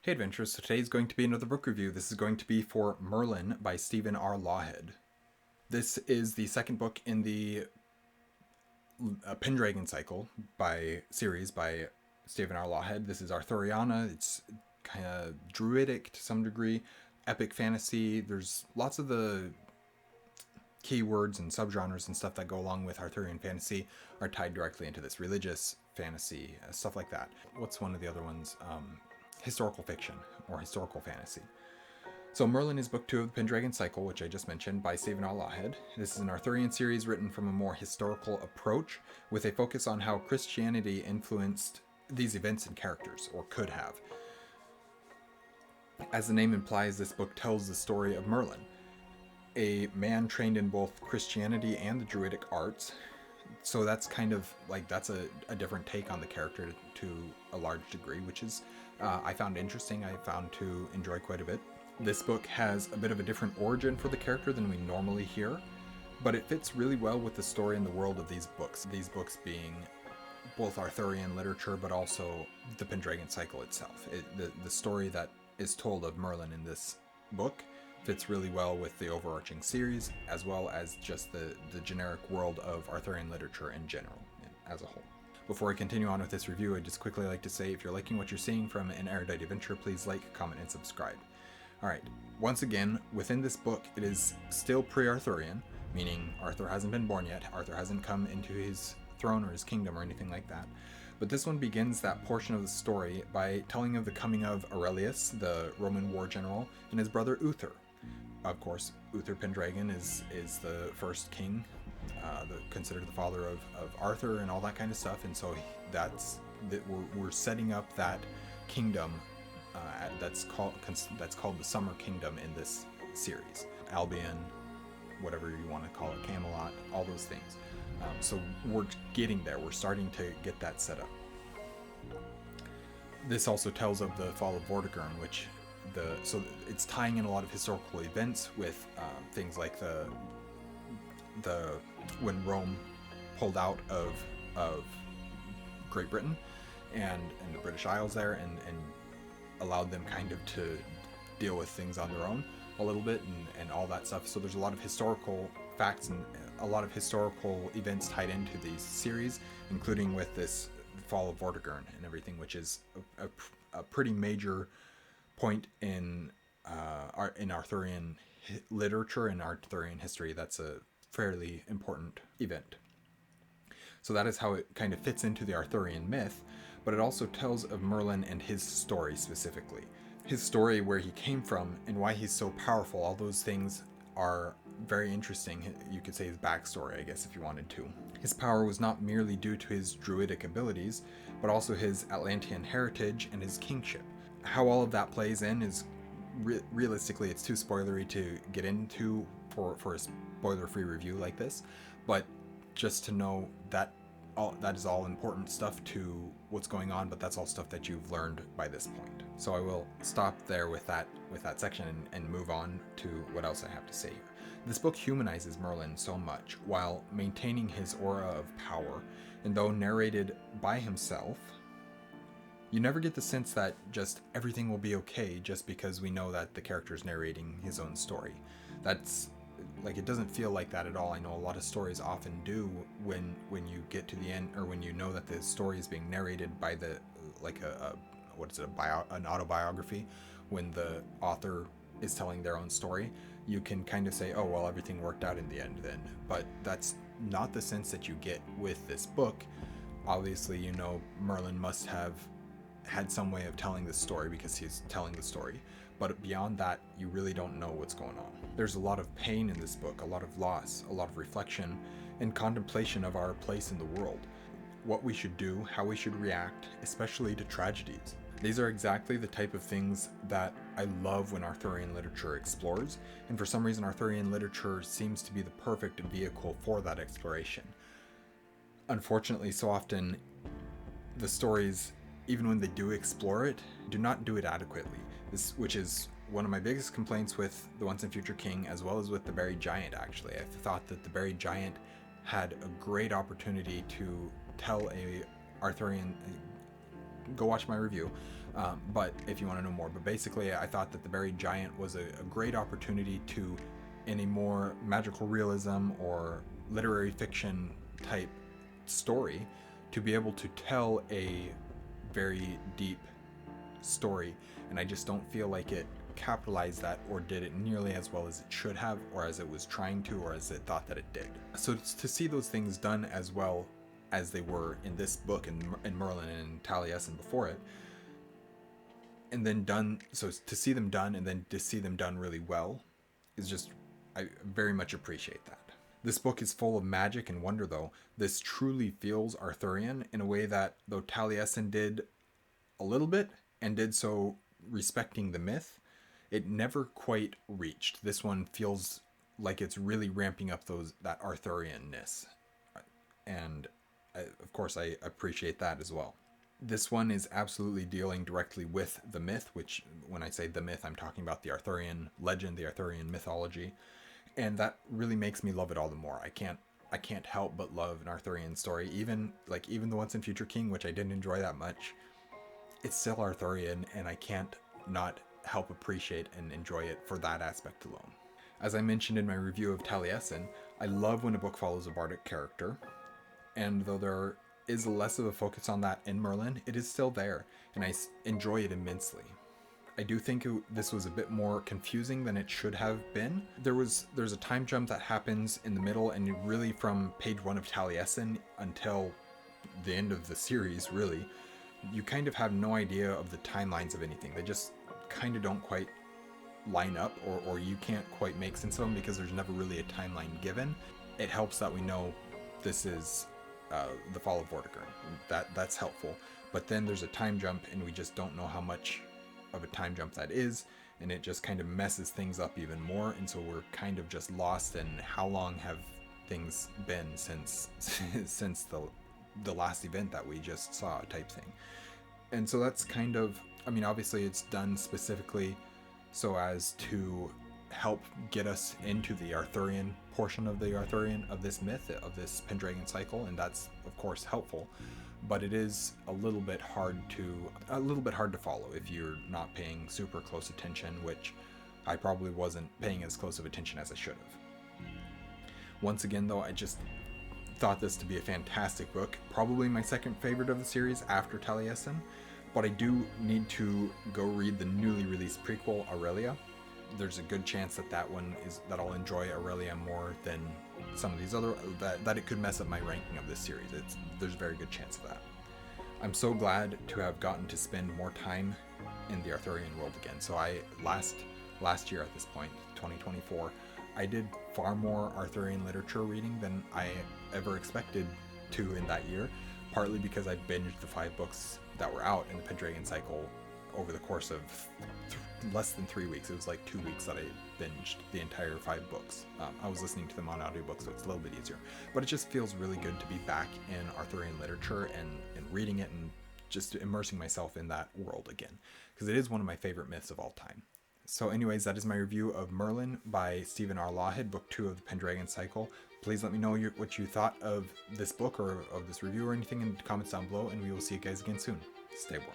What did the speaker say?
Hey Adventurers, so today is going to be another book review. This is going to be for Merlin by Stephen R. Lawhead. This is the second book in the Pendragon Cycle series by Stephen R. Lawhead. This is Arthuriana. It's kind of druidic to some degree, epic fantasy. There's lots of the keywords and subgenres and stuff that go along with Arthurian fantasy are tied directly into this religious fantasy, stuff like that. What's one of the other ones? Historical fiction or historical fantasy. So Merlin is book 2 of the Pendragon Cycle, which I just mentioned, by Stephen R. Lawhead. This is an Arthurian series written from a more historical approach, with a focus on how Christianity influenced these events and characters, or could have. As the name implies, this book tells the story of Merlin, a man trained in both Christianity and the Druidic arts. So that's kind of like, that's a different take on the character to a large degree, which is I found interesting. I found to enjoy quite a bit. This book has a bit of a different origin for the character than we normally hear, but it fits really well with the story and the world of these books. These books being both Arthurian literature, but also the Pendragon Cycle itself. The story that is told of Merlin in this book fits really well with the overarching series, as well as just the generic world of Arthurian literature in general, as a whole. Before I continue on with this review, I'd just quickly like to say, if you're liking what you're seeing from an Erudite adventure, please like, comment, and subscribe. Alright, once again, within this book, it is still pre-Arthurian, meaning Arthur hasn't been born yet, Arthur hasn't come into his throne or his kingdom or anything like that. But this one begins that portion of the story by telling of the coming of Aurelius, the Roman war general, and his brother Uther. Of course, Uther Pendragon is the first king, considered the father of Arthur and all that kind of stuff, and so we're setting up that kingdom that's called the Summer Kingdom in this series. Albion, whatever you want to call it, Camelot, all those things. So we're getting there. We're starting to get that set up. This also tells of the fall of Vortigern, so it's tying in a lot of historical events with things like the when Rome pulled out of Great Britain and the British Isles there, and allowed them kind of to deal with things on their own a little bit, and all that stuff. So there's a lot of historical facts and a lot of historical events tied into these series, including with this fall of Vortigern and everything, which is a pretty major point in Arthurian literature and Arthurian history. That's a fairly important event. So that is how it kind of fits into the Arthurian myth, but it also tells of Merlin and his story specifically. His story, where he came from, and why he's so powerful. All those things are very interesting. You could say his backstory, I guess, if you wanted to. His power was not merely due to his druidic abilities, but also his Atlantean heritage and his kingship. How all of that plays in is realistically, it's too spoilery to get into for a spoiler-free review like this, but just to know that that is all important stuff to what's going on, but that's all stuff that you've learned by this point. So I will stop there with that section and move on to what else I have to say here. This book humanizes Merlin so much while maintaining his aura of power, and though narrated by himself, you never get the sense that just everything will be okay just because we know that the character is narrating his own story. That's like, it doesn't feel like that at all. I know a lot of stories often do when you get to the end, or when you know that the story is being narrated by an autobiography. When the author is telling their own story, you can kind of say, oh well, everything worked out in the end then. But that's not the sense that you get with this book. Obviously, you know, Merlin must have had some way of telling this story because he's telling the story, but beyond that, you really don't know what's going on. There's a lot of pain in this book, a lot of loss, a lot of reflection and contemplation of our place in the world, what we should do, how we should react, especially to tragedies. These are exactly the type of things that I love when Arthurian literature explores, and for some reason Arthurian literature seems to be the perfect vehicle for that exploration. Unfortunately, so often the stories, even when they do explore it, do not do it adequately. Which is one of my biggest complaints with The Once and Future King, as well as with The Buried Giant, actually. I thought that The Buried Giant had a great opportunity to tell a Arthurian go watch my review. But if you want to know more, but basically I thought that The Buried Giant was a great opportunity to, in a more magical realism or literary fiction type story, to be able to tell a very deep story, and I just don't feel like it capitalized that or did it nearly as well as it should have, or as it was trying to, or as it thought that it did. So to see those things done as well as they were in this book and Merlin and Taliesin before it, and then done, so to see them done and then to see them done really well is just, I very much appreciate that. This book is full of magic and wonder, though. This truly feels Arthurian in a way that, though Taliesin did a little bit, and did so respecting the myth, it never quite reached. This one feels like it's really ramping up that Arthurianness. And of course, I appreciate that as well. This one is absolutely dealing directly with the myth, which, when I say the myth, I'm talking about the Arthurian legend, the Arthurian mythology. And that really makes me love it all the more. I can't help but love an Arthurian story, even the Once and Future King, which I didn't enjoy that much. It's still Arthurian, and I can't not help appreciate and enjoy it for that aspect alone. As I mentioned in my review of Taliesin, I love when a book follows a bardic character, and though there is less of a focus on that in Merlin, it is still there, and I enjoy it immensely. I do think this was a bit more confusing than it should have been. There's a time jump that happens in the middle, and really from page 1 of Taliesin until the end of the series, really, you kind of have no idea of the timelines of anything. They just kind of don't quite line up, or you can't quite make sense of them because there's never really a timeline given. It helps that we know this is the fall of Vortigern. That's helpful. But then there's a time jump, and we just don't know how much of a time jump that is, and it just kind of messes things up even more, and so we're kind of just lost in how long have things been since the last event that we just saw type thing. And so that's kind of, I mean, obviously it's done specifically so as to help get us into the Arthurian portion of this myth, of this Pendragon Cycle, and that's of course helpful. But it is a little bit hard to follow if you're not paying super close attention, which I probably wasn't paying as close of attention as I should have. Once again, though, I just thought this to be a fantastic book, probably my second favorite of the series after Taliesin, but I do need to go read the newly released prequel, Aurelia. There's a good chance that I'll enjoy Aurelia more than some of these other, that it could mess up my ranking of this series. There's a very good chance of that. I'm so glad to have gotten to spend more time in the Arthurian world again. So last year at this point, 2024, I did far more Arthurian literature reading than I ever expected to in that year, partly because I binged the 5 books that were out in the Pendragon Cycle over the course of less than 3 weeks. It was like 2 weeks that I binged the entire 5 books. I was listening to them on audiobook, so it's a little bit easier. But it just feels really good to be back in Arthurian literature and reading it and just immersing myself in that world again, because it is one of my favorite myths of all time. So anyways, that is my review of Merlin by Stephen R. Lawhead, book 2 of the Pendragon Cycle. Please let me know what you thought of this book or of this review or anything in the comments down below, and we will see you guys again soon. Stay warm.